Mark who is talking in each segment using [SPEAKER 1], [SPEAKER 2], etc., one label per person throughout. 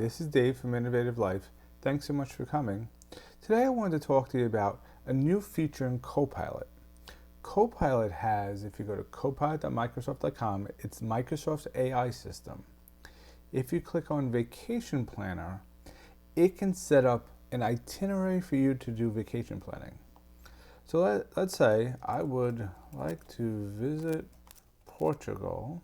[SPEAKER 1] This is Dave from Innovative Life. Thanks so much for coming. Today I wanted to talk to you about a new feature in Copilot. Copilot has, if you go to copilot.microsoft.com, it's Microsoft's AI system. If you click on Vacation Planner, it can set up an itinerary for you to do vacation planning. So let's say I would like to visit Portugal,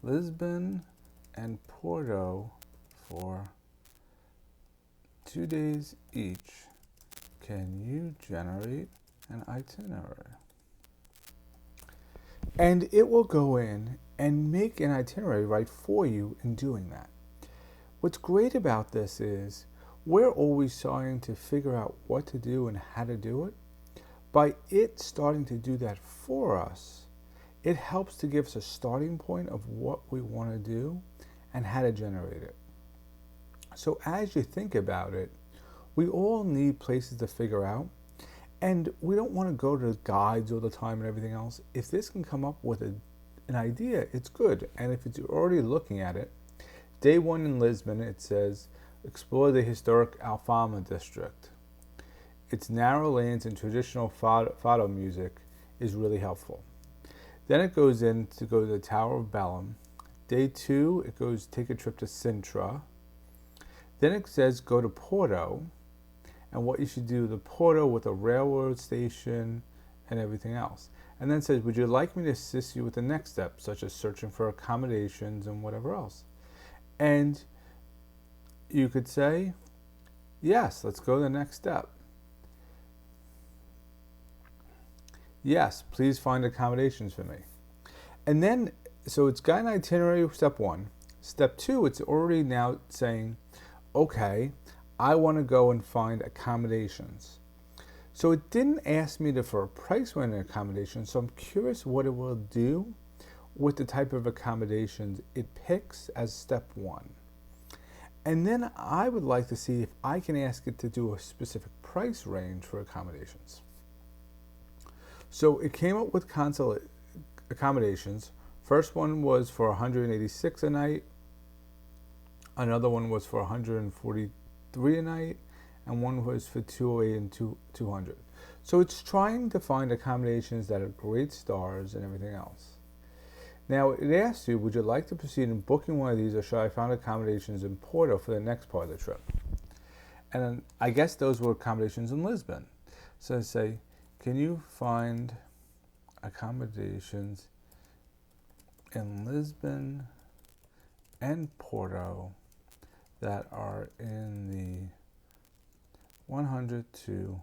[SPEAKER 1] Lisbon, and Porto for 2 days each. Can you generate an itinerary? And it will go in and make an itinerary right for you in doing that. What's great about this is we're always trying to figure out what to do and how to do it. By it starting to do that for us, it helps to give us a starting point of what we want to do and how to generate it. So as you think about it, we all need places to figure out, and we don't want to go to guides all the time and everything else. If this can come up with an idea, it's good. And if it's already looking at it, day one in Lisbon, it says, explore the historic Alfama district. Its narrow lanes and traditional fado music is really helpful. Then it goes in to go to the Tower of Belém. Day two, it goes take a trip to Sintra. Then it says go to Porto, and what you should do to Porto with a railroad station and everything else. And then it says, would you like me to assist you with the next step, such as searching for accommodations and whatever else? And you could say, yes, let's go to the next step. Yes, please find accommodations for me. And then, so it's got an itinerary, step one. Step two, it's already now saying, okay, I want to go and find accommodations. So it didn't ask me for a price when an accommodation, so I'm curious what it will do with the type of accommodations it picks as step one. And then I would like to see if I can ask it to do a specific price range for accommodations. So it came up with accommodations. First one was for $186 a night. Another one was for $143 a night, and one was for $208 and $200. So it's trying to find accommodations that are great stars and everything else. Now it asks you, would you like to proceed in booking one of these, or should I find accommodations in Porto for the next part of the trip? And then I guess those were accommodations in Lisbon. So I say, can you find accommodations in Lisbon and Porto that are in the 100 to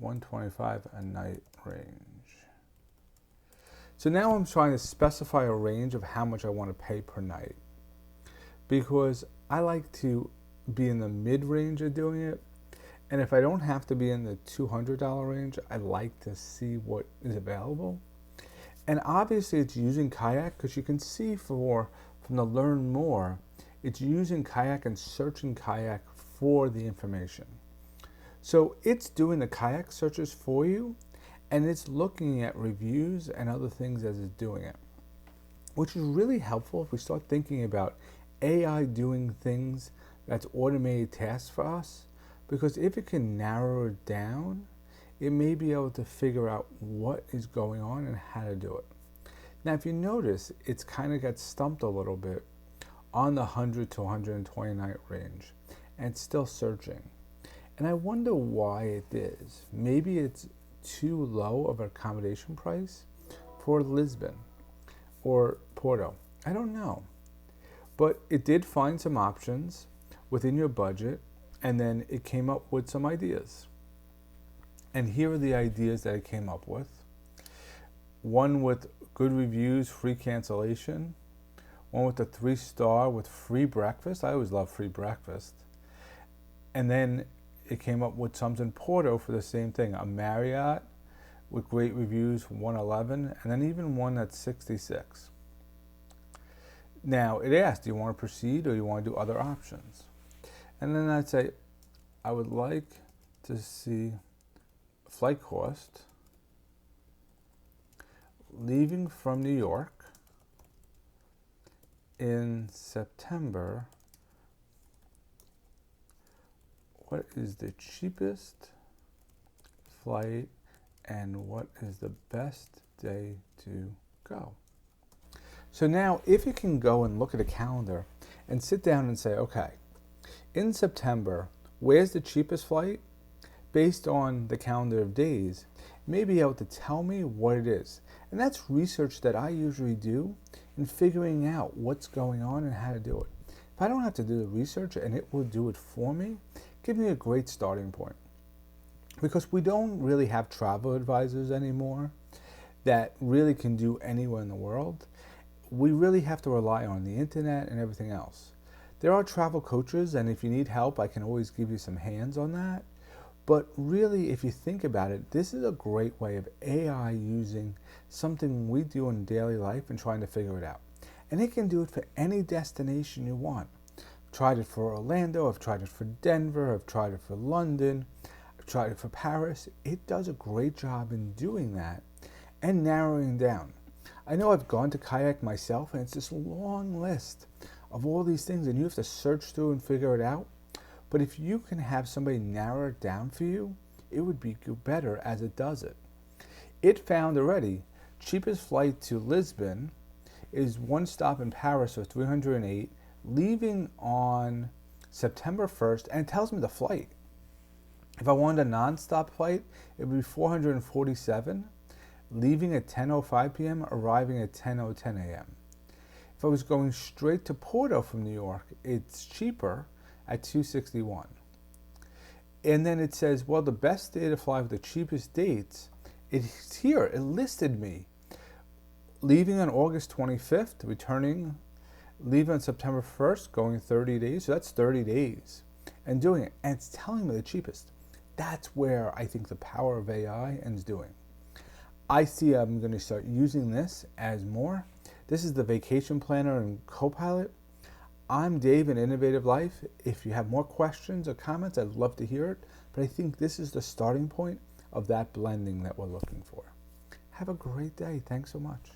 [SPEAKER 1] 125 a night range? So now I'm trying to specify a range of how much I want to pay per night, because I like to be in the mid-range of doing it. And if I don't have to be in the $200 range, I like to see what is available. And obviously it's using Kayak, because you can see from the Learn More, it's using Kayak and searching Kayak for the information. So it's doing the Kayak searches for you, and it's looking at reviews and other things as it's doing it, which is really helpful if we start thinking about AI doing things that's automated tasks for us. Because if it can narrow it down, it may be able to figure out what is going on and how to do it. Now, if you notice, it's kind of got stumped a little bit on the 100 to 120 night range, and it's still searching. And I wonder why it is. Maybe it's too low of an accommodation price for Lisbon or Porto. I don't know. But it did find some options within your budget, and then it came up with some ideas. And here are the ideas that it came up with. One with good reviews, free cancellation. One with a 3-star with free breakfast. I always love free breakfast. And then it came up with some in Porto for the same thing. A Marriott with great reviews, 111, and then even one that's 66. Now, it asked, do you want to proceed or do you want to do other options? And then I'd say, I would like to see flight cost leaving from New York in September, what is the cheapest flight and what is the best day to go? So now if you can go and look at a calendar and sit down and say, okay, in September, where's the cheapest flight? Based on the calendar of days, you may be able to tell me what it is. And that's research that I usually do in figuring out what's going on and how to do it. If I don't have to do the research and it will do it for me, give me a great starting point. Because we don't really have travel advisors anymore that really can do anywhere in the world. We really have to rely on the internet and everything else. There are travel coaches, and if you need help, I can always give you some hands on that. But really, if you think about it, this is a great way of AI using something we do in daily life and trying to figure it out. And it can do it for any destination you want. I've tried it for Orlando, I've tried it for Denver, I've tried it for London, I've tried it for Paris. It does a great job in doing that and narrowing down. I know I've gone to kayak myself, and it's this long list of all these things, and you have to search through and figure it out. But if you can have somebody narrow it down for you, it would be better as it does it. It found already cheapest flight to Lisbon is one stop in Paris for 308, leaving on September 1st, and it tells me the flight. If I wanted a non-stop flight, it would be 447, leaving at 10:05 p.m., arriving at 10:10 a.m. If I was going straight to Porto from New York, it's cheaper at 261. And then it says, well, the best day to fly with the cheapest dates, it's here. It listed me. Leaving on August 25th, returning, leaving on September 1st, going 30 days. So that's 30 days. And doing it. And it's telling me the cheapest. That's where I think the power of AI is doing. I see I'm going to start using this as more. This is the Vacation Planner and Copilot. I'm Dave in Innovative Life. If you have more questions or comments, I'd love to hear it. But I think this is the starting point of that blending that we're looking for. Have a great day. Thanks so much.